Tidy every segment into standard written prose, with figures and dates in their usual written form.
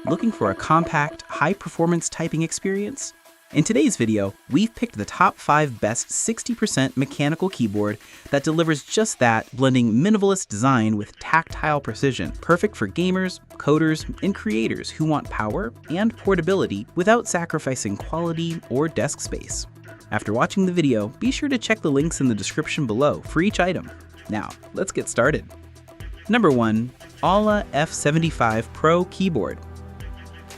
Looking for a compact, high-performance typing experience? In today's video, we've picked the top 5 best 60% mechanical keyboard that delivers just that, blending minimalist design with tactile precision, perfect for gamers, coders, and creators who want power and portability without sacrificing quality or desk space. After watching the video, be sure to check the links in the description below for each item. Now, let's get started. Number 1. Alla F75 Pro Keyboard.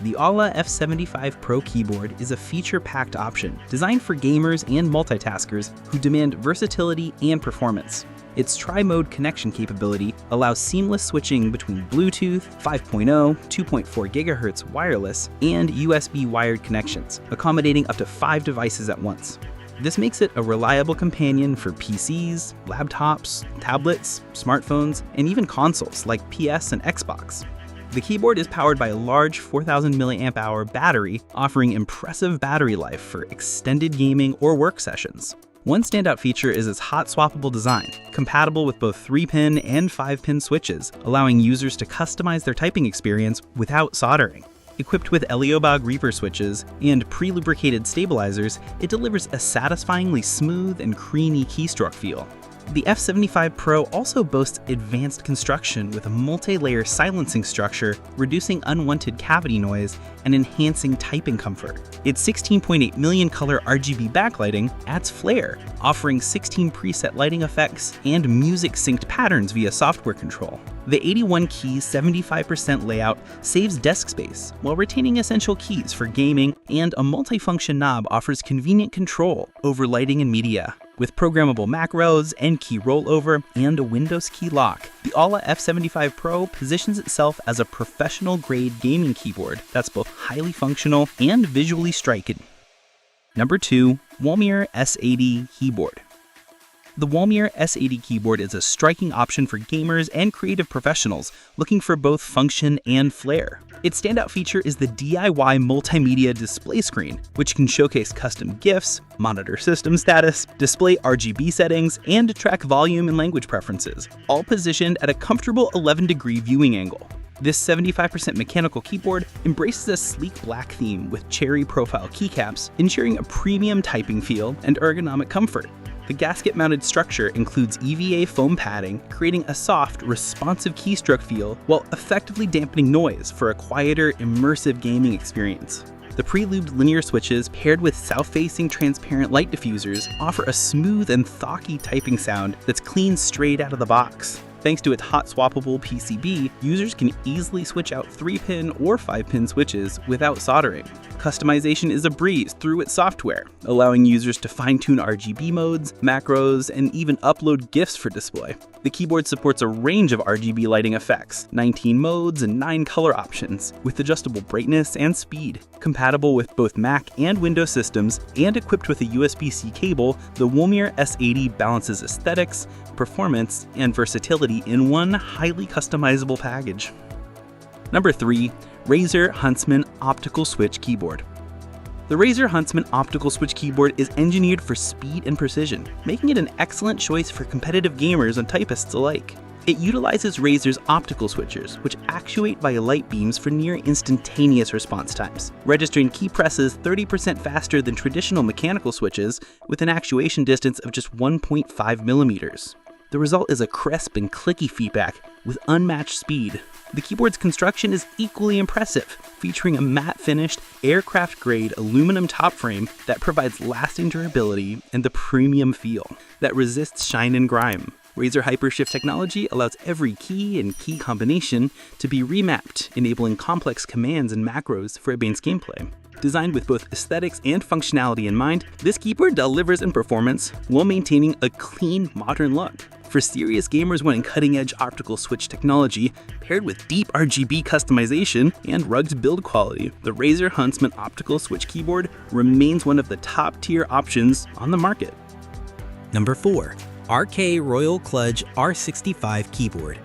The Alla F75 Pro Keyboard is a feature-packed option designed for gamers and multitaskers who demand versatility and performance. Its tri-mode connection capability allows seamless switching between Bluetooth, 5.0, 2.4 GHz wireless, and USB wired connections, accommodating up to 5 devices at once. This makes it a reliable companion for PCs, laptops, tablets, smartphones, and even consoles like PS and Xbox. The keyboard is powered by a large 4000 mAh battery, offering impressive battery life for extended gaming or work sessions. One standout feature is its hot-swappable design, compatible with both 3-pin and 5-pin switches, allowing users to customize their typing experience without soldering. Equipped with Leopard Reaper switches and pre-lubricated stabilizers, it delivers a satisfyingly smooth and creamy keystroke feel. The F75 Pro also boasts advanced construction with a multi-layer silencing structure, reducing unwanted cavity noise and enhancing typing comfort. Its 16.8 million color RGB backlighting adds flair, offering 16 preset lighting effects and music-synced patterns via software control. The 81-key 75% layout saves desk space while retaining essential keys for gaming, and a multifunction knob offers convenient control over lighting and media. With programmable macros, and key rollover, and a Windows key lock, the Alla F75 Pro positions itself as a professional-grade gaming keyboard that's both highly functional and visually striking. Number 2. Walmir S80 Keyboard. The Walmir S80 Keyboard is a striking option for gamers and creative professionals looking for both function and flair. Its standout feature is the DIY multimedia display screen, which can showcase custom GIFs, monitor system status, display RGB settings, and track volume and language preferences, all positioned at a comfortable 11-degree viewing angle. This 75% mechanical keyboard embraces a sleek black theme with cherry profile keycaps, ensuring a premium typing feel and ergonomic comfort. The gasket-mounted structure includes EVA foam padding, creating a soft, responsive keystroke feel while effectively dampening noise for a quieter, immersive gaming experience. The pre-lubed linear switches paired with south-facing transparent light diffusers offer a smooth and thocky typing sound that's clean straight out of the box. Thanks to its hot-swappable PCB, users can easily switch out 3-pin or 5-pin switches without soldering. Customization is a breeze through its software, allowing users to fine-tune RGB modes, macros, and even upload GIFs for display. The keyboard supports a range of RGB lighting effects, 19 modes and 9 color options, with adjustable brightness and speed. Compatible with both Mac and Windows systems, and equipped with a USB-C cable, the Walmir S80 balances aesthetics, performance, and versatility in one highly customizable package. Number 3. Razer Huntsman Optical Switch Keyboard. The Razer Huntsman Optical Switch Keyboard is engineered for speed and precision, making it an excellent choice for competitive gamers and typists alike. It utilizes Razer's optical switchers, which actuate via light beams for near instantaneous response times, registering key presses 30% faster than traditional mechanical switches with an actuation distance of just 1.5 millimeters. The result is a crisp and clicky feedback with unmatched speed. The keyboard's construction is equally impressive, featuring a matte-finished, aircraft-grade aluminum top frame that provides lasting durability and the premium feel that resists shine and grime. Razer HyperShift technology allows every key and key combination to be remapped, enabling complex commands and macros for advanced gameplay. Designed with both aesthetics and functionality in mind, this keyboard delivers in performance while maintaining a clean, modern look. For serious gamers wanting cutting-edge optical switch technology, paired with deep RGB customization and rugged build quality, the Razer Huntsman Optical Switch Keyboard remains one of the top-tier options on the market. Number 4. RK Royal Cludge R65 Keyboard.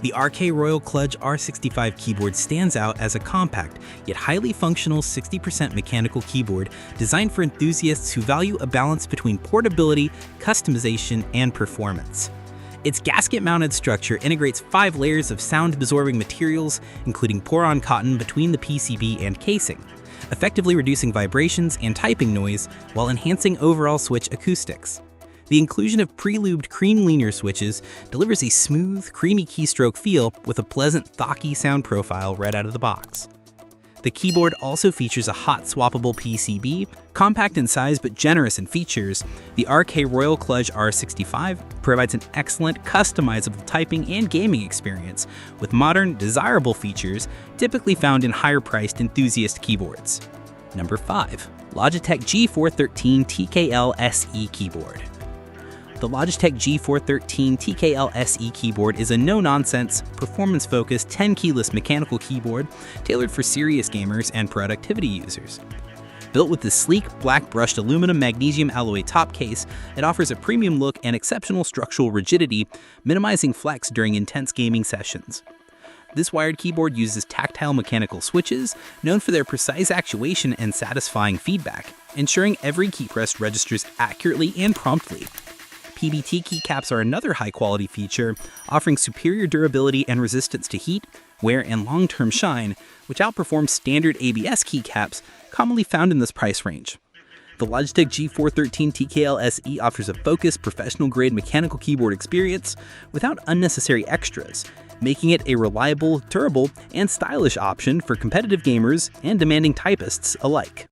The RK Royal Cludge R65 keyboard stands out as a compact, yet highly functional 60% mechanical keyboard designed for enthusiasts who value a balance between portability, customization, and performance. Its gasket-mounted structure integrates 5 layers of sound-absorbing materials, including pour-on cotton between the PCB and casing, effectively reducing vibrations and typing noise while enhancing overall switch acoustics. The inclusion of pre-lubed cream linear switches delivers a smooth, creamy keystroke feel with a pleasant, thocky sound profile right out of the box. The keyboard also features a hot swappable PCB, compact in size but generous in features. The Royal Cludge R65 provides an excellent customizable typing and gaming experience with modern, desirable features typically found in higher-priced enthusiast keyboards. Number 5. Logitech G413 TKL SE Keyboard. The Logitech G413 TKL SE keyboard is a no-nonsense, performance-focused 10-keyless mechanical keyboard tailored for serious gamers and productivity users. Built with the sleek, black-brushed aluminum magnesium alloy top case, it offers a premium look and exceptional structural rigidity, minimizing flex during intense gaming sessions. This wired keyboard uses tactile mechanical switches, known for their precise actuation and satisfying feedback, ensuring every key press registers accurately and promptly. PBT keycaps are another high-quality feature, offering superior durability and resistance to heat, wear, and long-term shine, which outperforms standard ABS keycaps commonly found in this price range. The Logitech G413 TKL SE offers a focused, professional-grade mechanical keyboard experience without unnecessary extras, making it a reliable, durable, and stylish option for competitive gamers and demanding typists alike.